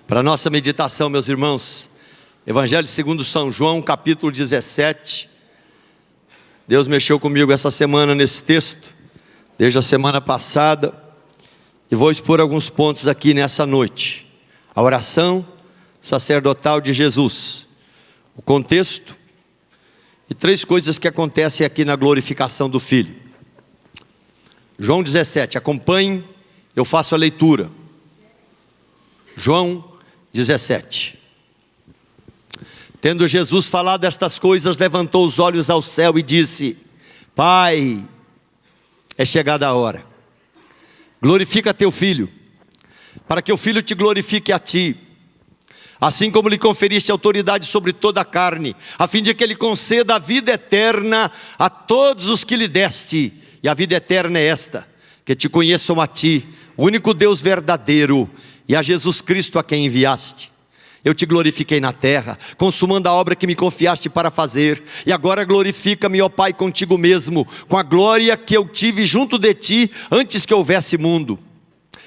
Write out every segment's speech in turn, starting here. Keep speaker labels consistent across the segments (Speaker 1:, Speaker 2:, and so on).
Speaker 1: Para a nossa meditação, meus irmãos, Evangelho segundo São João, capítulo 17. Deus mexeu comigo essa semana nesse texto, desde a semana passada, e vou expor alguns pontos aqui nessa noite. A oração sacerdotal de Jesus, o contexto e 3 coisas que acontecem aqui na glorificação do Filho. João 17, acompanhem, eu faço a leitura. João 17. Tendo Jesus falado estas coisas, levantou os olhos ao céu e disse: Pai, é chegada a hora, glorifica teu Filho, para que o Filho te glorifique a ti, assim como lhe conferiste autoridade sobre toda a carne, a fim de que ele conceda a vida eterna a todos os que lhe deste. E a vida eterna é esta: que te conheçam a ti, o único Deus verdadeiro, e a Jesus Cristo a quem enviaste. Eu te glorifiquei na terra, consumando a obra que me confiaste para fazer, e agora glorifica-me, ó Pai, contigo mesmo, com a glória que eu tive junto de ti, antes que houvesse mundo.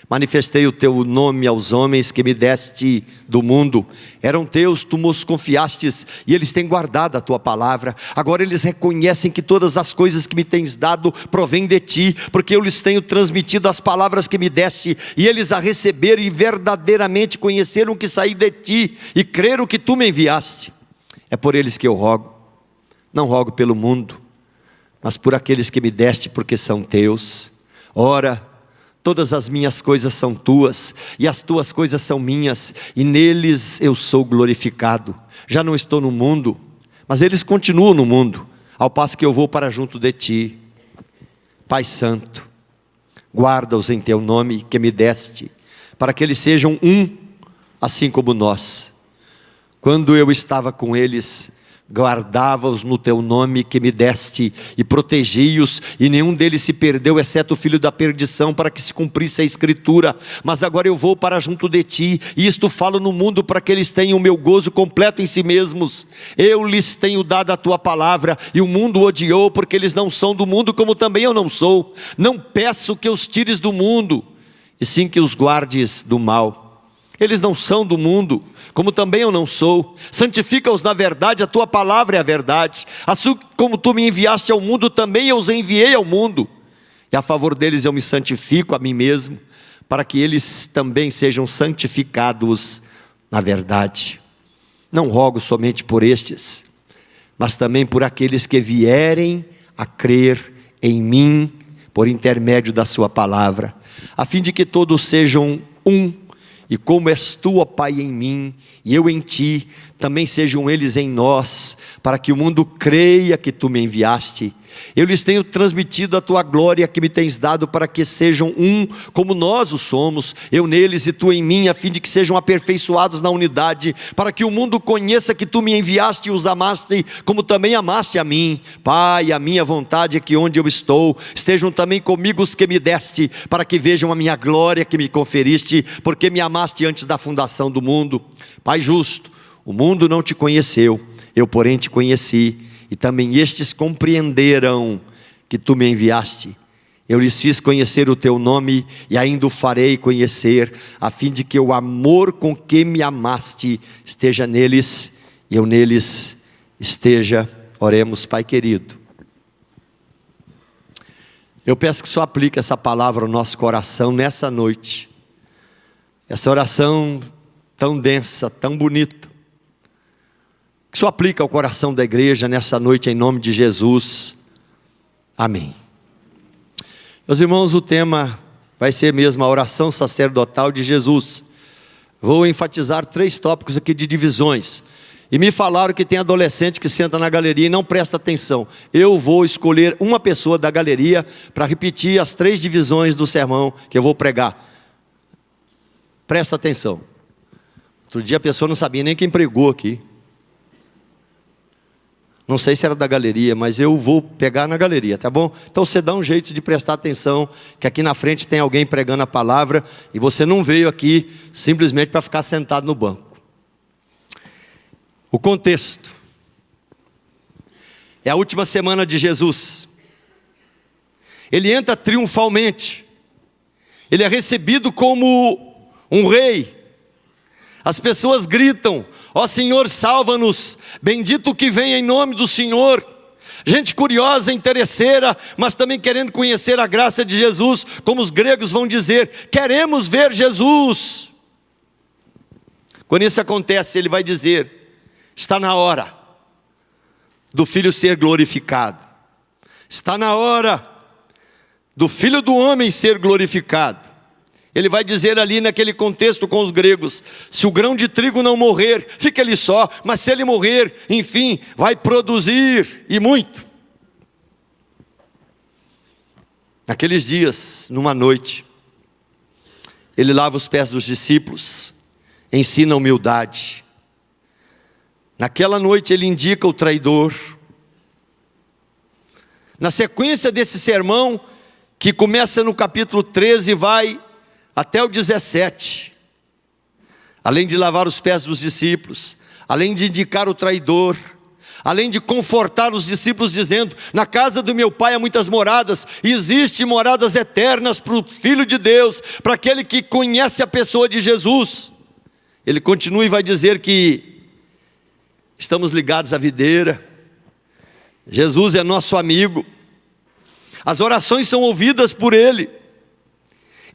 Speaker 1: Manifestei o teu nome aos homens que me deste do mundo. Eram teus, tu nos confiastes, e eles têm guardado a tua palavra. Agora eles reconhecem que todas as coisas que me tens dado provêm de ti, porque eu lhes tenho transmitido as palavras que me deste, e eles a receberam e verdadeiramente conheceram que saí de ti, e creram que tu me enviaste. É por eles que eu rogo. Não rogo pelo mundo, mas por aqueles que me deste, porque são teus. Ora, todas as minhas coisas são tuas, e as tuas coisas são minhas, e neles eu sou glorificado. Já não estou no mundo, mas eles continuam no mundo, ao passo que eu vou para junto de ti. Pai Santo, guarda-os em teu nome que me deste, para que eles sejam um, assim como nós. Quando eu estava com eles, guardava-os no teu nome que me deste, e protegi-os, e nenhum deles se perdeu, exceto o filho da perdição, para que se cumprisse a escritura. Mas agora eu vou para junto de ti, e isto falo no mundo, para que eles tenham o meu gozo completo em si mesmos. Eu lhes tenho dado a tua palavra, e o mundo odiou, porque eles não são do mundo, como também eu não sou. Não peço que os tires do mundo, e sim que os guardes do mal. Eles não são do mundo, como também eu não sou. Santifica-os na verdade, a tua palavra é a verdade. Assim como tu me enviaste ao mundo, também eu os enviei ao mundo. E a favor deles eu me santifico a mim mesmo, para que eles também sejam santificados na verdade. Não rogo somente por estes, mas também por aqueles que vierem a crer em mim, por intermédio da sua palavra, a fim de que todos sejam um. E como és tu, ó Pai, em mim, e eu em ti, também sejam eles em nós, para que o mundo creia que tu me enviaste. Eu lhes tenho transmitido a tua glória que me tens dado, para que sejam um, como nós o somos, eu neles e tu em mim, a fim de que sejam aperfeiçoados na unidade, para que o mundo conheça que tu me enviaste e os amaste, como também amaste a mim. Pai, a minha vontade é que onde eu estou, estejam também comigo os que me deste, para que vejam a minha glória que me conferiste, porque me amaste antes da fundação do mundo. Pai justo, o mundo não te conheceu, eu porém te conheci, e também estes compreenderam que tu me enviaste. Eu lhes fiz conhecer o teu nome, e ainda o farei conhecer, a fim de que o amor com que me amaste esteja neles, e eu neles esteja. Oremos. Pai querido, eu peço que só aplique essa palavra ao nosso coração nessa noite. Essa oração tão densa, tão bonita, que só aplica ao coração da igreja nessa noite, em nome de Jesus. Amém. Meus irmãos, o tema vai ser mesmo a oração sacerdotal de Jesus. Vou enfatizar 3 tópicos aqui de divisões. E me falaram que tem adolescente que senta na galeria e não presta atenção. Eu vou escolher uma pessoa da galeria para repetir as 3 divisões do sermão que eu vou pregar. Presta atenção. Outro dia a pessoa não sabia nem quem pregou aqui. Não sei se era da galeria, mas eu vou pegar na galeria, tá bom? Então você dá um jeito de prestar atenção, que aqui na frente tem alguém pregando a palavra, e você não veio aqui simplesmente para ficar sentado no banco. O contexto é a última semana de Jesus. Ele entra triunfalmente, ele é recebido como um rei, As pessoas gritam: ó Senhor, salva-nos, bendito o que vem em nome do Senhor. Gente curiosa, interesseira, mas também querendo conhecer a graça de Jesus, como os gregos vão dizer: queremos ver Jesus. Quando isso acontece, ele vai dizer: está na hora do Filho ser glorificado, está na hora do Filho do Homem ser glorificado. Ele vai dizer ali naquele contexto com os gregos: se o grão de trigo não morrer, fica ele só, mas se ele morrer, enfim, vai produzir, e muito. Naqueles dias, numa noite, ele lava os pés dos discípulos, ensina humildade. Naquela noite ele indica o traidor. Na sequência desse sermão, que começa no capítulo 13 e vai até o 17, além de lavar os pés dos discípulos, além de indicar o traidor, além de confortar os discípulos dizendo: na casa do meu pai há muitas moradas, e existem moradas eternas para o Filho de Deus, para aquele que conhece a pessoa de Jesus. Ele continua e vai dizer que estamos ligados à videira, Jesus é nosso amigo, as orações são ouvidas por Ele.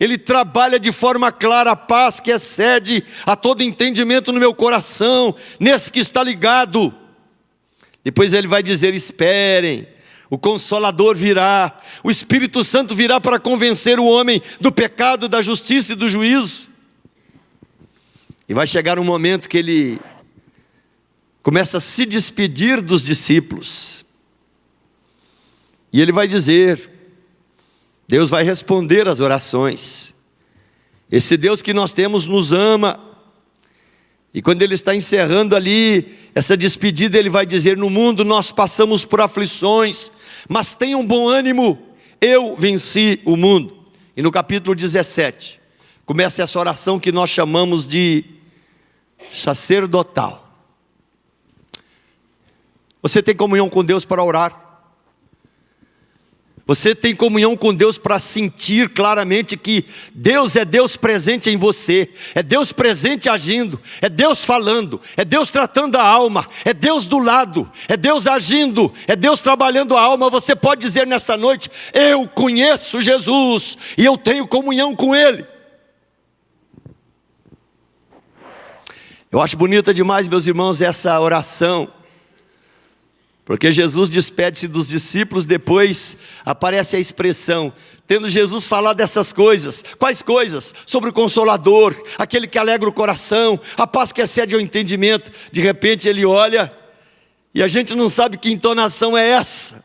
Speaker 1: Ele trabalha de forma clara a paz que excede a todo entendimento no meu coração, nesse que está ligado. Depois ele vai dizer: esperem, o Consolador virá, o Espírito Santo virá para convencer o homem do pecado, da justiça e do juízo. E vai chegar um momento que ele começa a se despedir dos discípulos. E ele vai dizer: Deus vai responder às orações. Esse Deus que nós temos nos ama. E quando ele está encerrando ali essa despedida, ele vai dizer: no mundo nós passamos por aflições, mas tenham bom ânimo, eu venci o mundo. E no capítulo 17, começa essa oração que nós chamamos de sacerdotal. Você tem comunhão com Deus para orar? Você tem comunhão com Deus para sentir claramente que Deus é Deus presente em você, é Deus presente agindo, é Deus falando, é Deus tratando a alma, é Deus do lado, é Deus agindo, é Deus trabalhando a alma. Você pode dizer nesta noite: eu conheço Jesus e eu tenho comunhão com Ele. Eu acho bonita demais, meus irmãos, essa oração, porque Jesus despede-se dos discípulos, depois aparece a expressão: tendo Jesus falado dessas coisas. Quais coisas? Sobre o Consolador, aquele que alegra o coração, a paz que excede ao entendimento. De repente ele olha, e a gente não sabe que entonação é essa,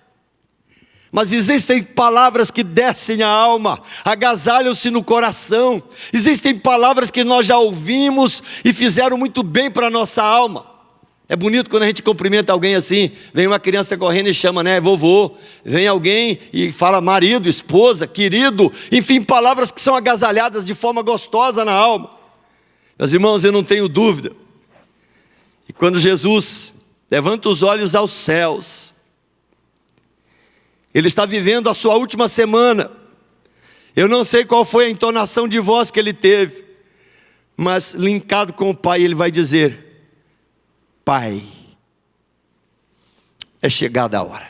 Speaker 1: mas existem palavras que descem a alma, agasalham-se no coração. Existem palavras que nós já ouvimos e fizeram muito bem para a nossa alma. É bonito quando a gente cumprimenta alguém assim. Vem uma criança correndo e chama, né, vovô. Vem alguém e fala marido, esposa, querido. Enfim, palavras que são agasalhadas de forma gostosa na alma. Meus irmãos, eu não tenho dúvida. E quando Jesus levanta os olhos aos céus, Ele está vivendo a sua última semana. Eu não sei qual foi a entonação de voz que Ele teve, mas linkado com o Pai, Ele vai dizer: Pai, é chegada a hora,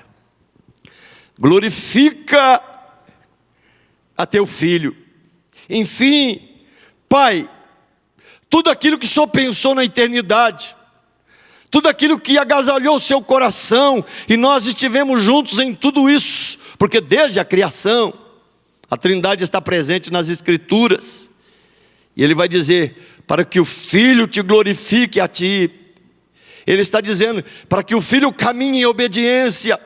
Speaker 1: glorifica a teu Filho. Enfim, Pai, tudo aquilo que o Senhor pensou na eternidade, tudo aquilo que agasalhou o seu coração, e nós estivemos juntos em tudo isso, porque desde a criação, a Trindade está presente nas Escrituras. E Ele vai dizer: para que o Filho te glorifique a ti. Ele está dizendo para que o Filho caminhe em obediência,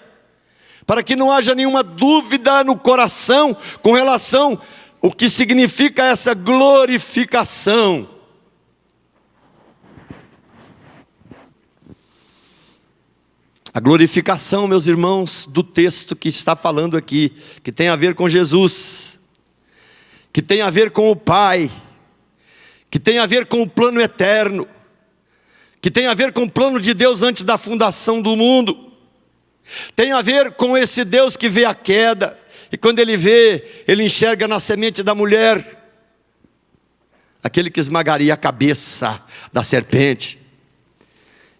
Speaker 1: para que não haja nenhuma dúvida no coração com relação ao que significa essa glorificação. A glorificação, meus irmãos, do texto que está falando aqui, que tem a ver com Jesus, que tem a ver com o Pai, que tem a ver com o plano eterno, que tem a ver com o plano de Deus antes da fundação do mundo, tem a ver com esse Deus que vê a queda, e quando Ele vê, Ele enxerga na semente da mulher aquele que esmagaria a cabeça da serpente.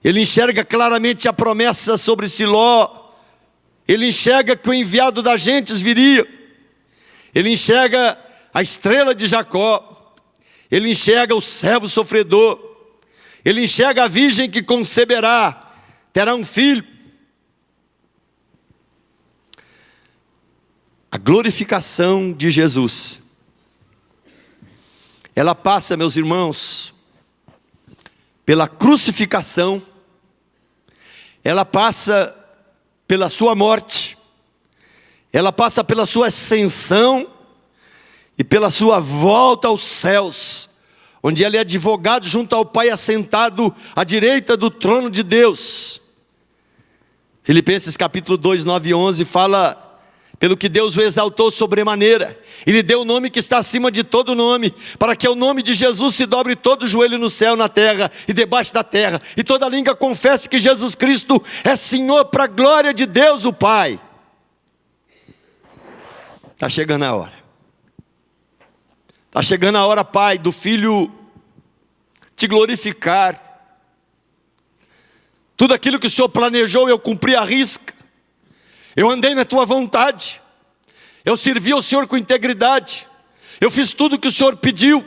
Speaker 1: Ele enxerga claramente a promessa sobre Siló. Ele enxerga que o enviado das gentes viria. Ele enxerga a estrela de Jacó. Ele enxerga o servo sofredor. Ele enxerga a virgem que conceberá, terá um filho. A glorificação de Jesus, ela passa, meus irmãos, pela crucificação, ela passa pela sua morte, ela passa pela sua ascensão e pela sua volta aos céus, onde ele é advogado junto ao Pai, assentado à direita do trono de Deus. Filipenses capítulo 2, 9 e 11 fala: pelo que Deus o exaltou sobremaneira, e lhe deu o nome que está acima de todo nome, para que ao nome de Jesus se dobre todo o joelho no céu, na terra e debaixo da terra, e toda língua confesse que Jesus Cristo é Senhor, para a glória de Deus o Pai. Está chegando a hora. Está chegando a hora, Pai, do Filho te glorificar. Tudo aquilo que o Senhor planejou, eu cumpri à risca. Eu andei na tua vontade. Eu servi ao Senhor com integridade. Eu fiz tudo o que o Senhor pediu.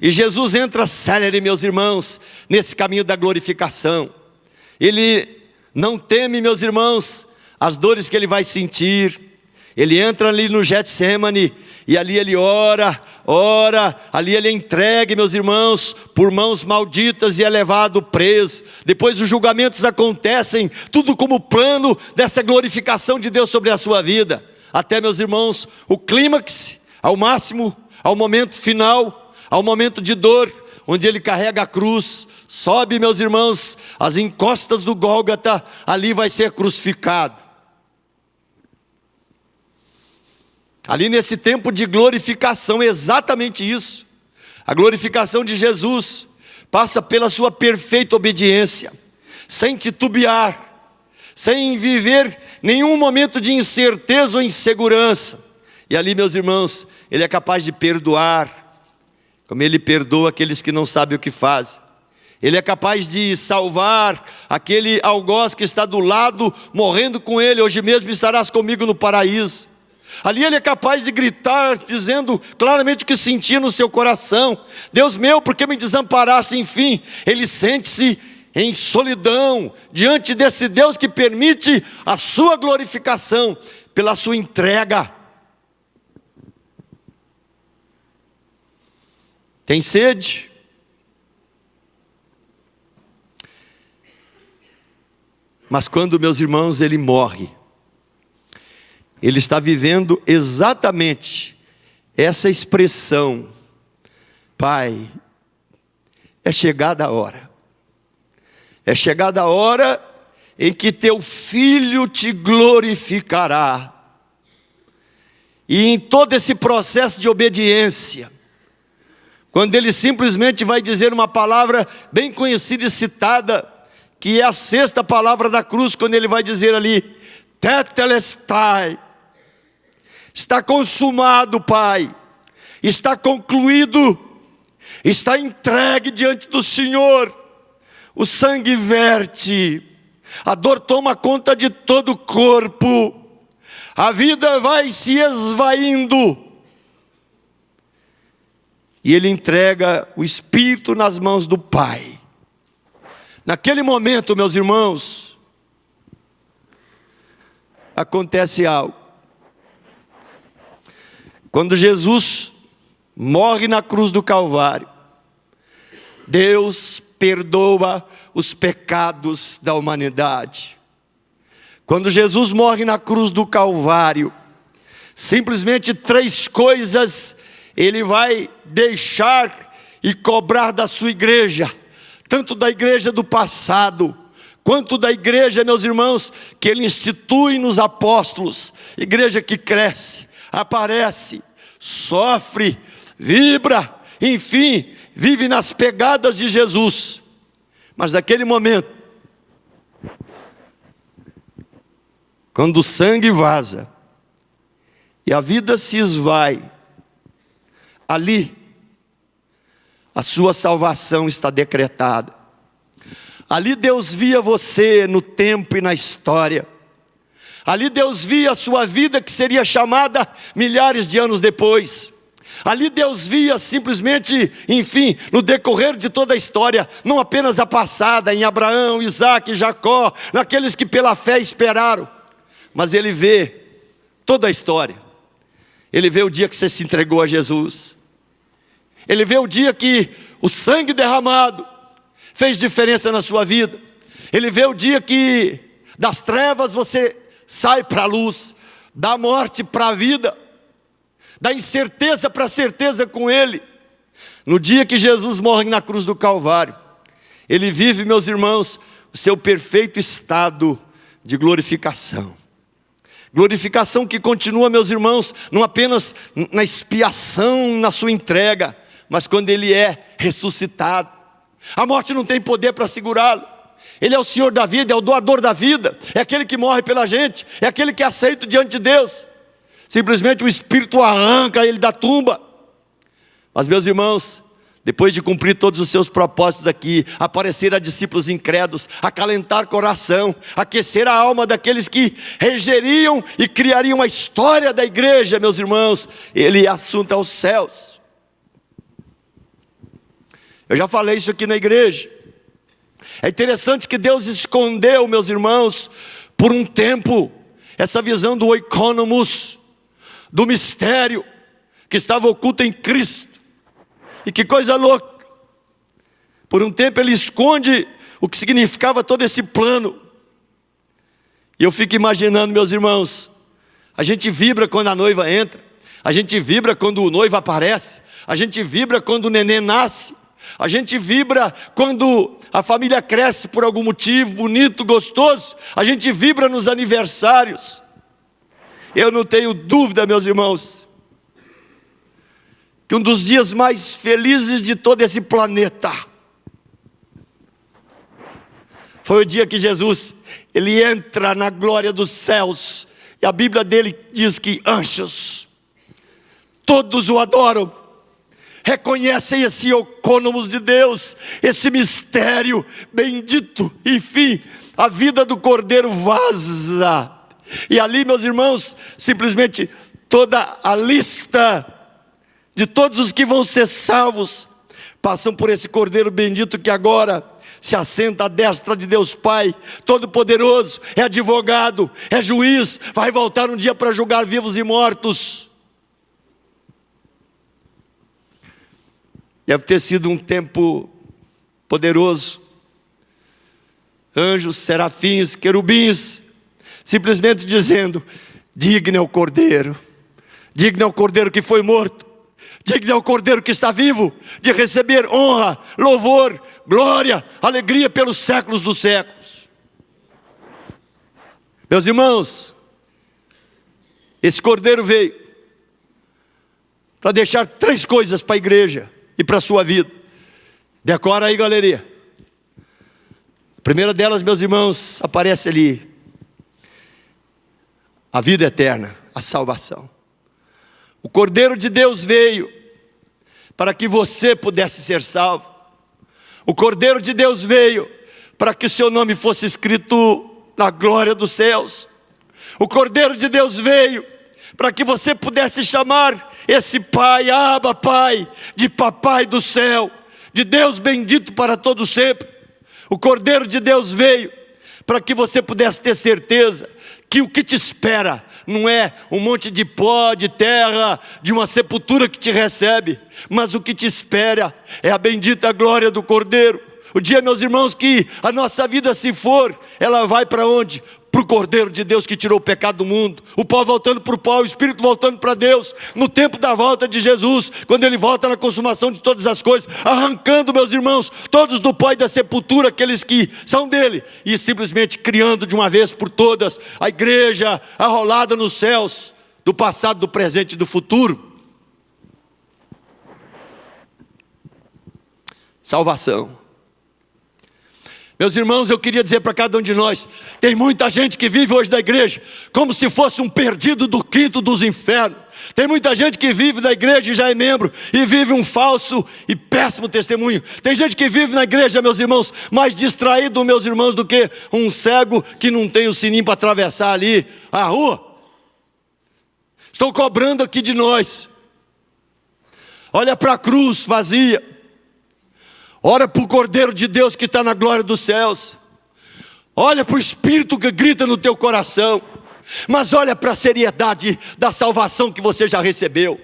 Speaker 1: E Jesus entra célere, meus irmãos, nesse caminho da glorificação. Ele não teme, meus irmãos, as dores que ele vai sentir. Ele entra ali no Getsemane, e ali ele ora, ali ele é entregue, meus irmãos, por mãos malditas, e é levado preso. Depois os julgamentos acontecem, tudo como plano dessa glorificação de Deus sobre a sua vida. Até, meus irmãos, o clímax, ao máximo, ao momento final, ao momento de dor, onde ele carrega a cruz, sobe, meus irmãos, as encostas do Gólgota, ali vai ser crucificado. Ali nesse tempo de glorificação, exatamente isso. A glorificação de Jesus passa pela sua perfeita obediência, sem titubear, sem viver nenhum momento de incerteza ou insegurança. E ali, meus irmãos, ele é capaz de perdoar, como ele perdoa aqueles que não sabem o que fazem. Ele é capaz de salvar aquele algoz que está do lado, morrendo com ele: hoje mesmo estarás comigo no paraíso. Ali ele é capaz de gritar, dizendo claramente o que sentia no seu coração: Deus meu, por que me desamparaste? Enfim, ele sente-se em solidão diante desse Deus que permite a sua glorificação pela sua entrega. Tem sede? Mas quando, meus irmãos, ele morre, ele está vivendo exatamente essa expressão: Pai, é chegada a hora. É chegada a hora em que teu Filho te glorificará. E em todo esse processo de obediência, quando ele simplesmente vai dizer uma palavra bem conhecida e citada, que é a sexta palavra da cruz, quando ele vai dizer ali: Tetelestai. Está consumado, Pai, está concluído, está entregue diante do Senhor. O sangue verte, a dor toma conta de todo o corpo, a vida vai se esvaindo, e ele entrega o Espírito nas mãos do Pai. Naquele momento, meus irmãos, acontece algo. Quando Jesus morre na cruz do Calvário, Deus perdoa os pecados da humanidade. Quando Jesus morre na cruz do Calvário, simplesmente 3 coisas ele vai deixar e cobrar da sua igreja, tanto da igreja do passado, quanto da igreja, meus irmãos, que ele institui nos apóstolos. Igreja que cresce, aparece, sofre, vibra, enfim, vive nas pegadas de Jesus. Mas naquele momento, quando o sangue vaza e a vida se esvai, ali a sua salvação está decretada. Ali Deus via você no tempo e na história. Ali Deus via a sua vida que seria chamada milhares de anos depois. Ali Deus via simplesmente, enfim, no decorrer de toda a história, não apenas a passada em Abraão, Isaac, Jacó, naqueles que pela fé esperaram, mas Ele vê toda a história. Ele vê o dia que você se entregou a Jesus. Ele vê o dia que o sangue derramado fez diferença na sua vida. Ele vê o dia que das trevas você sai para a luz, da morte para a vida, da incerteza para a certeza com Ele. No dia que Jesus morre na cruz do Calvário, Ele vive, meus irmãos, o seu perfeito estado de glorificação. Glorificação que continua, meus irmãos, não apenas na expiação, na sua entrega, mas quando Ele é ressuscitado. A morte não tem poder para segurá-lo. Ele é o Senhor da vida, é o doador da vida, é aquele que morre pela gente, é aquele que é aceito diante de Deus. Simplesmente o Espírito arranca ele da tumba. Mas, meus irmãos, depois de cumprir todos os seus propósitos aqui, aparecer a discípulos incrédulos, acalentar coração, aquecer a alma daqueles que regeriam e criariam a história da igreja, meus irmãos, Ele assunta aos céus. Eu já falei isso aqui na igreja. É interessante que Deus escondeu, meus irmãos, por um tempo, essa visão do oikonomos, do mistério que estava oculto em Cristo. E que coisa louca! Por um tempo Ele esconde o que significava todo esse plano. E eu fico imaginando, meus irmãos, a gente vibra quando a noiva entra, a gente vibra quando o noivo aparece, a gente vibra quando o neném nasce, a gente vibra quando a família cresce por algum motivo, bonito, gostoso, a gente vibra nos aniversários. Eu não tenho dúvida, meus irmãos, que um dos dias mais felizes de todo esse planeta foi o dia que Jesus, Ele entra na glória dos céus, e a Bíblia dele diz que anjos, todos o adoram, reconhecem esse oikonomos de Deus, esse mistério bendito, enfim, a vida do Cordeiro vaza, e ali, meus irmãos, simplesmente toda a lista de todos os que vão ser salvos passam por esse Cordeiro bendito que agora se assenta à destra de Deus Pai Todo-Poderoso, é advogado, é juiz, vai voltar um dia para julgar vivos e mortos. Deve ter sido um tempo poderoso. Anjos, serafins, querubins, simplesmente dizendo: digno é o Cordeiro, digno é o Cordeiro que foi morto, digno é o Cordeiro que está vivo, de receber honra, louvor, glória, alegria pelos séculos dos séculos. Meus irmãos, esse Cordeiro veio para deixar 3 coisas para a igreja e para a sua vida. Decora aí, galeria. A primeira delas, meus irmãos, aparece ali: a vida eterna, a salvação. O Cordeiro de Deus veio para que você pudesse ser salvo. O Cordeiro de Deus veio para que o seu nome fosse escrito na glória dos céus. O Cordeiro de Deus veio para que você pudesse chamar esse Pai, Abba, Pai, de Papai do céu, de Deus bendito para todo sempre. O Cordeiro de Deus veio para que você pudesse ter certeza que o que te espera não é um monte de pó, de terra, de uma sepultura que te recebe, mas o que te espera é a bendita glória do Cordeiro. O dia, meus irmãos, que a nossa vida se for, ela vai para onde? Para o Cordeiro de Deus que tirou o pecado do mundo. O pó voltando para o pó, o Espírito voltando para Deus. No tempo da volta de Jesus, quando Ele volta na consumação de todas as coisas, arrancando, meus irmãos, todos do pó e da sepultura, aqueles que são dele, e simplesmente criando de uma vez por todas a igreja arrolada nos céus, do passado, do presente e do futuro. Salvação. Meus irmãos, eu queria dizer para cada um de nós, tem muita gente que vive hoje da igreja como se fosse um perdido do quinto dos infernos. Tem muita gente que vive da igreja e já é membro e vive um falso e péssimo testemunho. Tem gente que vive na igreja, meus irmãos, mais distraído, meus irmãos, do que um cego que não tem o sininho para atravessar ali a rua. Estão cobrando aqui de nós. Olha para a cruz vazia. Olha para o Cordeiro de Deus que está na glória dos céus. Olha para o Espírito que grita no teu coração. Mas olha para a seriedade da salvação que você já recebeu.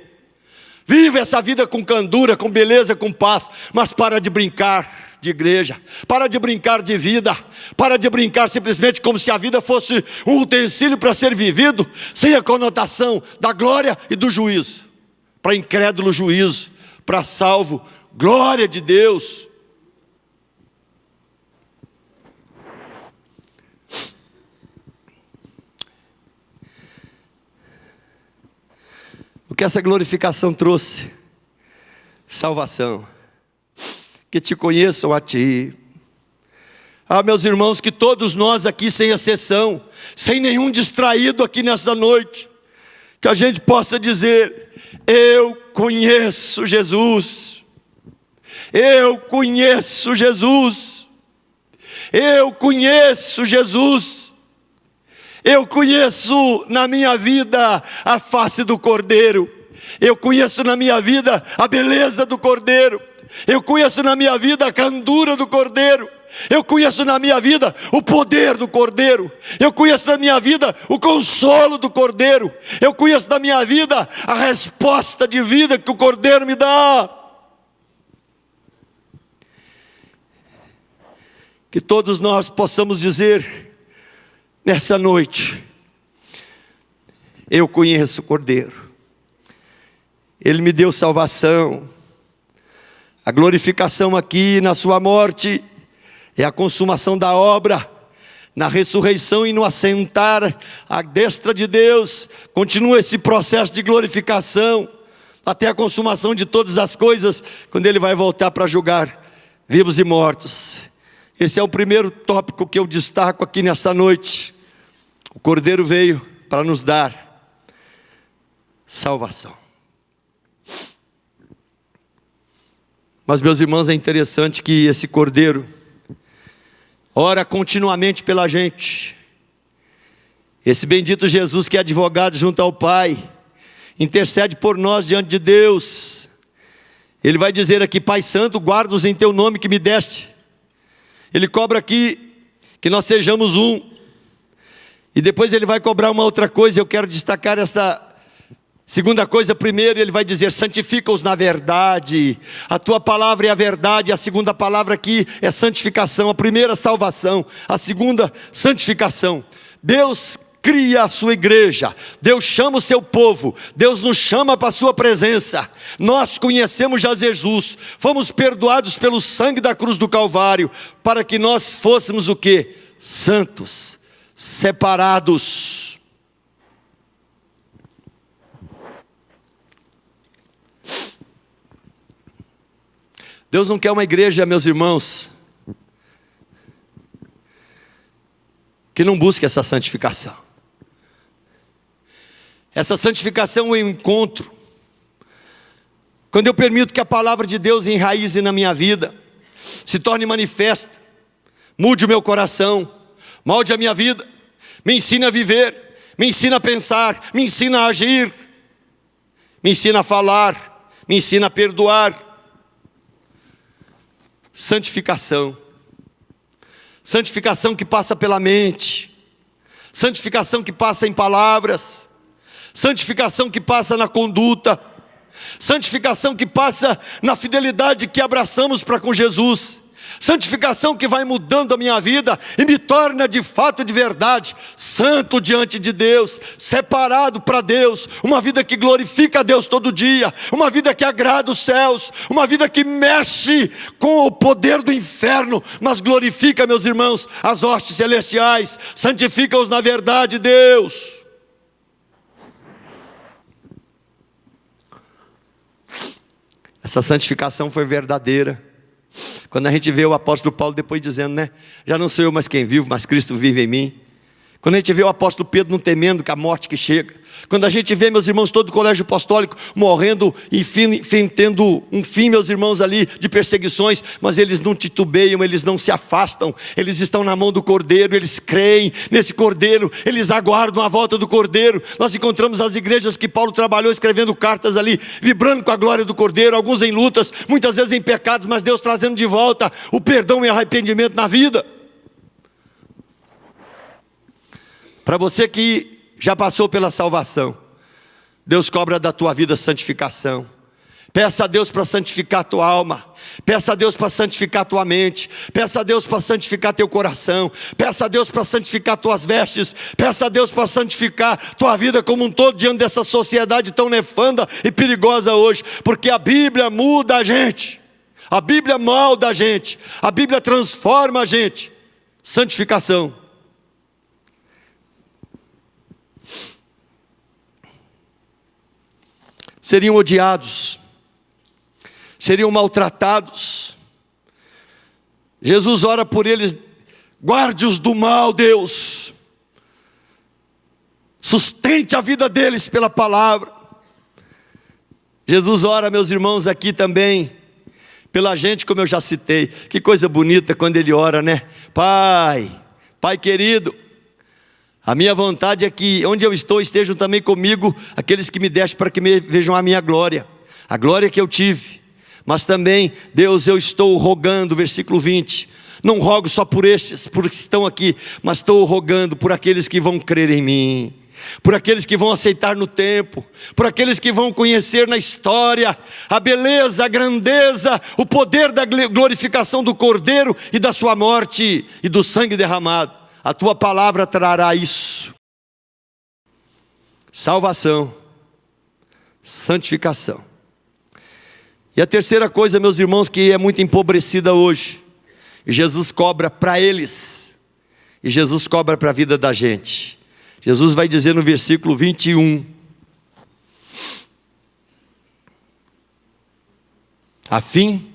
Speaker 1: Vive essa vida com candura, com beleza, com paz. Mas para de brincar de igreja. Para de brincar de vida. Para de brincar simplesmente como se a vida fosse um utensílio para ser vivido, sem a conotação da glória e do juízo. Para incrédulo, juízo. Para salvo, glória de Deus. O que essa glorificação trouxe? Salvação. Que te conheçam a ti. Ah, meus irmãos, que todos nós aqui, sem exceção, sem nenhum distraído aqui nessa noite, que a gente possa dizer: eu conheço Jesus. Eu conheço Jesus. Eu conheço Jesus. Eu conheço na minha vida a face do Cordeiro. Eu conheço na minha vida a beleza do Cordeiro. Eu conheço na minha vida a candura do Cordeiro. Eu conheço na minha vida o poder do Cordeiro. Eu conheço na minha vida o consolo do Cordeiro. Eu conheço na minha vida a resposta de vida que o Cordeiro me dá. Que todos nós possamos dizer nessa noite: eu conheço o Cordeiro. Ele me deu salvação. A glorificação aqui na sua morte é a consumação da obra. Na ressurreição e no assentar à destra de Deus, continua esse processo de glorificação, até a consumação de todas as coisas, quando Ele vai voltar para julgar vivos e mortos. Esse é o primeiro tópico que eu destaco aqui nessa noite. O Cordeiro veio para nos dar salvação. Mas, meus irmãos, é interessante que esse Cordeiro ora continuamente pela gente. Esse bendito Jesus, que é advogado junto ao Pai, intercede por nós diante de Deus. Ele vai dizer aqui: Pai Santo, guarda-os em teu nome que me deste. Ele cobra aqui que nós sejamos um. E depois ele vai cobrar uma outra coisa. Eu quero destacar essa segunda coisa. Primeiro ele vai dizer: santifica-os na verdade. A tua palavra é a verdade. A segunda palavra aqui é santificação. A primeira, salvação. A segunda, santificação. Deus cria a sua igreja. Deus chama o seu povo. Deus nos chama para a sua presença. Nós conhecemos já Jesus. Fomos perdoados pelo sangue da cruz do Calvário, para que nós fôssemos o quê? Santos, separados. Deus não quer uma igreja, meus irmãos, que não busque essa santificação. Essa santificação eu encontro quando eu permito que a palavra de Deus enraize na minha vida, se torne manifesta, mude o meu coração, molde a minha vida, me ensine a viver, me ensina a pensar, me ensina a agir, me ensina a falar, me ensina a perdoar. Santificação. Santificação que passa pela mente, santificação que passa em palavras, santificação que passa na conduta, santificação que passa na fidelidade que abraçamos para com Jesus, santificação que vai mudando a minha vida e me torna de fato, de verdade, santo diante de Deus, separado para Deus, uma vida que glorifica a Deus todo dia, uma vida que agrada os céus, uma vida que mexe com o poder do inferno, mas glorifica, meus irmãos, as hostes celestiais. Santifica-os na verdade, Deus. Essa santificação foi verdadeira Quando a gente vê o apóstolo Paulo depois dizendo, né? Já não sou eu mais quem vivo, mas Cristo vive em mim. Quando a gente vê o apóstolo Pedro não temendo com a morte que chega. Quando a gente vê, meus irmãos, todo o colégio apostólico morrendo, enfim, tendo um fim, meus irmãos, ali de perseguições, mas eles não titubeiam, eles não se afastam, eles estão na mão do Cordeiro, eles creem nesse Cordeiro, eles aguardam a volta do Cordeiro. Nós encontramos as igrejas que Paulo trabalhou escrevendo cartas ali, vibrando com a glória do Cordeiro, alguns em lutas, muitas vezes em pecados, mas Deus trazendo de volta o perdão e arrependimento na vida. Para você que já passou pela salvação, Deus cobra da tua vida santificação. Peça a Deus para santificar a tua alma. Peça a Deus para santificar a tua mente. Peça a Deus para santificar teu coração. Peça a Deus para santificar tuas vestes. Peça a Deus para santificar tua vida como um todo diante dessa sociedade tão nefanda e perigosa hoje. Porque a Bíblia muda a gente. A Bíblia molda a gente. A Bíblia transforma a gente. Santificação. Seriam odiados, seriam maltratados. Jesus ora por eles: guarde-os do mal, Deus, sustente a vida deles pela palavra. Jesus ora, meus irmãos, aqui também, pela gente, como eu já citei. Que coisa bonita quando ele ora, né? Pai querido, a minha vontade é que onde eu estou estejam também comigo aqueles que me deste, para que me vejam a minha glória, a glória que eu tive. Mas também, Deus, eu estou rogando, versículo 20, não rogo só por estes, por que estão aqui, mas estou rogando por aqueles que vão crer em mim, por aqueles que vão aceitar no tempo, por aqueles que vão conhecer na história a beleza, a grandeza, o poder da glorificação do Cordeiro e da sua morte e do sangue derramado. A tua palavra trará isso. Salvação, santificação. E a terceira coisa, meus irmãos, que é muito empobrecida hoje, e Jesus cobra para eles, e Jesus cobra para a vida da gente. Jesus vai dizer no versículo 21, a fim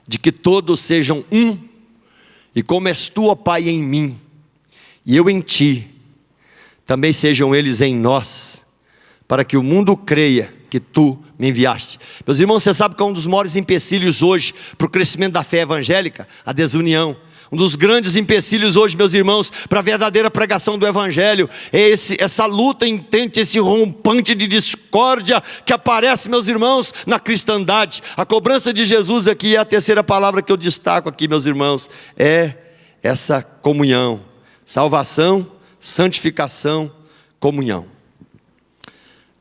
Speaker 1: de que todos sejam um, e como és tu, ó Pai, em mim, e eu em ti, também sejam eles em nós, para que o mundo creia que tu me enviaste. Meus irmãos, você sabe que é um dos maiores empecilhos hoje para o crescimento da fé evangélica? A desunião. Um dos grandes empecilhos hoje, meus irmãos, para a verdadeira pregação do Evangelho, é essa luta intensa, esse rompante de discórdia que aparece, meus irmãos, na cristandade. A cobrança de Jesus aqui é a terceira palavra que eu destaco aqui, meus irmãos, é essa comunhão. Salvação, santificação, comunhão.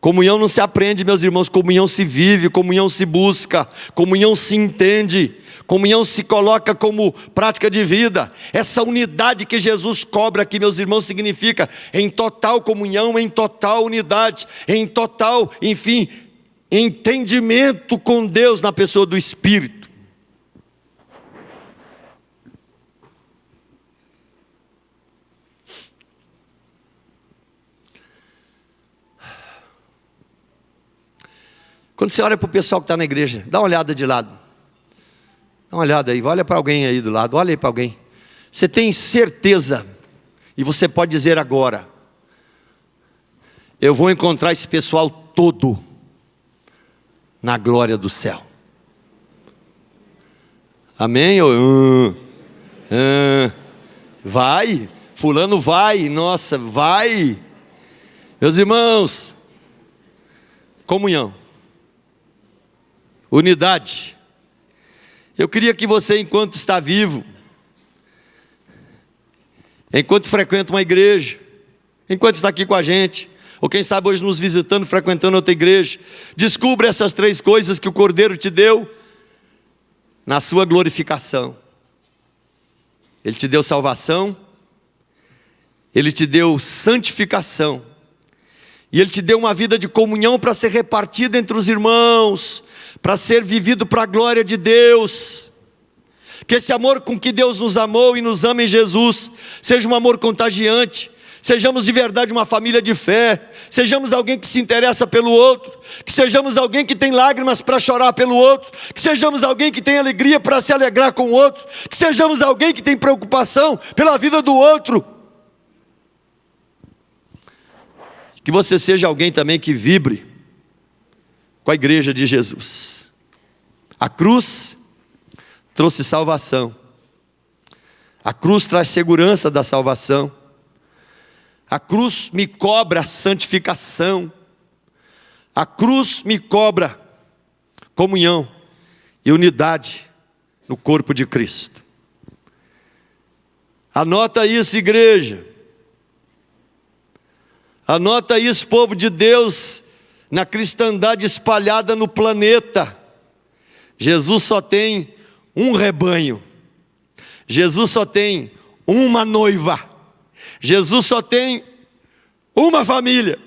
Speaker 1: Comunhão não se aprende, meus irmãos, comunhão se vive, comunhão se busca, comunhão se entende, comunhão se coloca como prática de vida. Essa unidade que Jesus cobra aqui, meus irmãos, significa em total comunhão, em total unidade, em total, enfim, entendimento com Deus na pessoa do Espírito. Quando você olha para o pessoal que está na igreja, dá uma olhada de lado. Dá uma olhada aí, olha para alguém aí do lado, olha aí para alguém. Você tem certeza, e você pode dizer agora, eu vou encontrar esse pessoal todo na glória do céu. Amém? Vai, fulano vai, nossa, vai. Meus irmãos, comunhão. Unidade. Eu queria que você, enquanto está vivo, enquanto frequenta uma igreja, enquanto está aqui com a gente, ou quem sabe hoje nos visitando, frequentando outra igreja, descubra essas três coisas que o Cordeiro te deu na sua glorificação. Ele te deu salvação, Ele te deu santificação, e Ele te deu uma vida de comunhão para ser repartida entre os irmãos, para ser vivido para a glória de Deus. Que esse amor com que Deus nos amou e nos ama em Jesus seja um amor contagiante, Sejamos de verdade uma família de fé. Sejamos alguém que se interessa pelo outro. Que sejamos alguém que tem lágrimas para chorar pelo outro. Que sejamos alguém que tem alegria para se alegrar com o outro. Que sejamos alguém que tem preocupação pela vida do outro. Que você seja alguém também que vibre com a igreja de Jesus. A cruz trouxe salvação. A cruz traz segurança da salvação. A cruz me cobra santificação. A cruz me cobra comunhão e unidade no corpo de Cristo. Anota isso, igreja. Anota isso, povo de Deus, na cristandade espalhada no planeta. Jesus só tem um rebanho. Jesus só tem uma noiva. Jesus só tem uma família.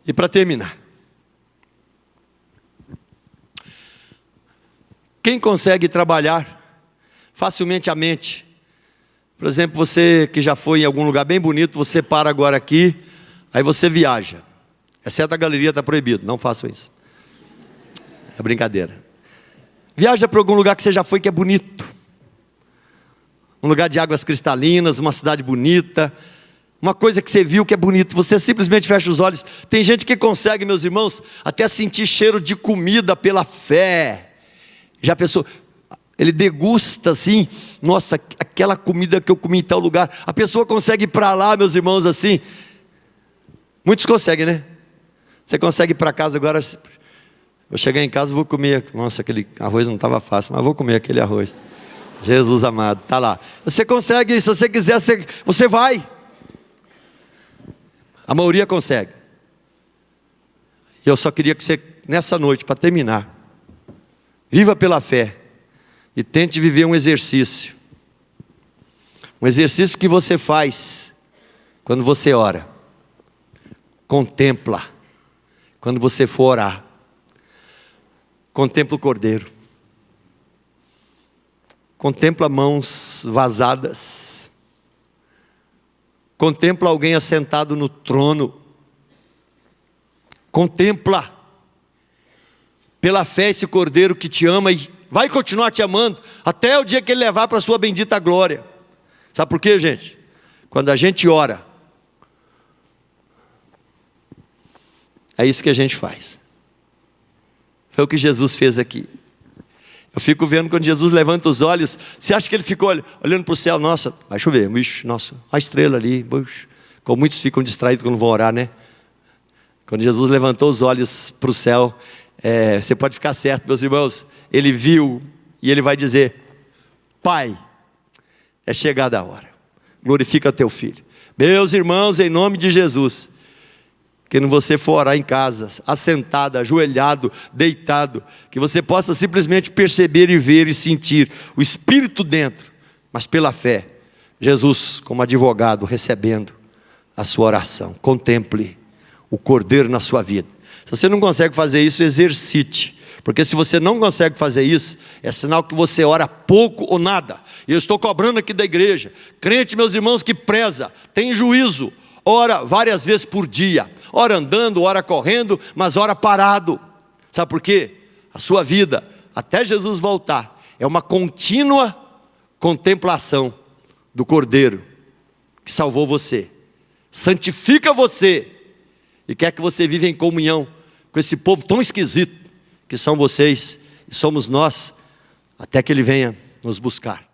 Speaker 1: E para terminar, quem consegue trabalhar facilmente a mente? Por exemplo, você que já foi em algum lugar bem bonito, você para agora aqui, aí você viaja. Exceto a galeria, está proibido, não façam isso. É brincadeira. Viaja para algum lugar que você já foi que é bonito. Um lugar de águas cristalinas, uma cidade bonita. Uma coisa que você viu que é bonito, você simplesmente fecha os olhos. Tem gente que consegue, meus irmãos, até sentir cheiro de comida pela fé. Já pensou? Ele degusta assim, nossa, aquela comida que eu comi em tal lugar. A pessoa consegue ir para lá, meus irmãos, assim. Muitos conseguem, né? Você consegue ir para casa agora. Vou chegar em casa e vou comer. Nossa, aquele arroz não estava fácil, mas vou comer aquele arroz. Jesus amado, está lá. Você consegue, se você quiser, você vai. A maioria consegue. E eu só queria que você, nessa noite, para terminar, viva pela fé e tente viver um exercício. Um exercício que você faz quando você ora. Contempla. Quando você for orar, contempla o Cordeiro. Contempla mãos vazadas. Contempla alguém assentado no trono. Contempla pela fé esse Cordeiro que te ama e vai continuar te amando até o dia que Ele levar para a sua bendita glória. Sabe por quê, gente? Quando a gente ora, é isso que a gente faz. Foi o que Jesus fez aqui. Eu fico vendo quando Jesus levanta os olhos. Você acha que Ele ficou olhando para o céu? Nossa, vai chover, nossa, a estrela ali. Como muitos ficam distraídos quando vão orar, né? Quando Jesus levantou os olhos para o céu, você pode ficar certo, meus irmãos. Ele viu e Ele vai dizer: Pai, é chegada a hora, glorifica teu filho. Meus irmãos, em nome de Jesus, que você for orar em casa, assentado, ajoelhado, deitado, que você possa simplesmente perceber e ver e sentir o Espírito dentro, mas pela fé, Jesus como advogado recebendo a sua oração. Contemple o Cordeiro na sua vida. Se você não consegue fazer isso, exercite, porque se você não consegue fazer isso, é sinal que você ora pouco ou nada. E eu estou cobrando aqui da igreja, crente, meus irmãos, que preza, tem juízo, ora várias vezes por dia, ora andando, ora correndo, mas ora parado. Sabe por quê? A sua vida, até Jesus voltar, é uma contínua contemplação do Cordeiro que salvou você, santifica você e quer que você viva em comunhão com esse povo tão esquisito que são vocês e somos nós, até que Ele venha nos buscar.